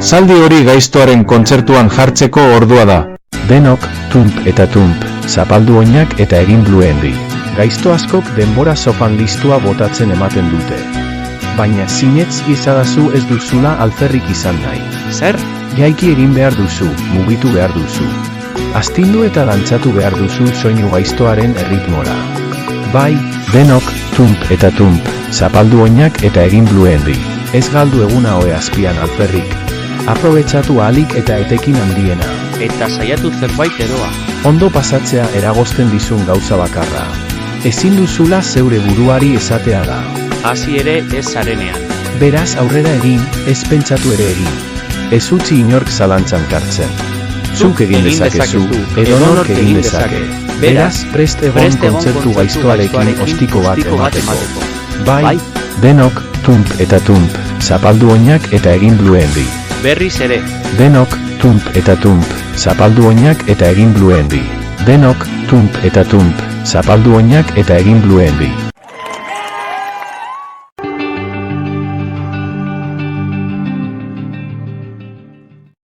Zaldi hori gaiztoaren kontzertuan jartzeko ordua da. Denok, tump eta tump, zapaldu oinak eta egin bluendi. Gaizto askok denbora sofan listua botatzen ematen dute. Baina sinetz izadazu ez duzula alferrik izan nahi. Zer? Jaiki egin behar duzu, mugitu behar duzu. Astindu eta dantzatu behar duzu soinu gaiztoaren erritmora. Bai, denok, tump eta tump, zapaldu oinak eta egin bluendi. Ez galdu eguna oe azpian alferrik. Aprobetxatu ahalik eta etekin handiena. Eta saiatu zerbait eroa. Ondo pasatzea eragozten dizun gauza bakarra. Ezin duzula zeure buruari esatea da. Hasi ere ez zarenean. Beraz aurrera egin, ez pentsatu ere egin. Ez utzi inork zalantzan kartzen. Zuk egin dezakezu, edonork egin dezake. Beraz, prest egon kontzertu gaiztoarekin ostiko bat emateko. Bai, denok, tump eta tump, zapaldu oinak eta egin bluendi. Berriz ere. Denok, tump eta tump, zapaldu oinak eta egin bluendi. Denok, tump eta tump, zapaldu oinak eta egin bluendi.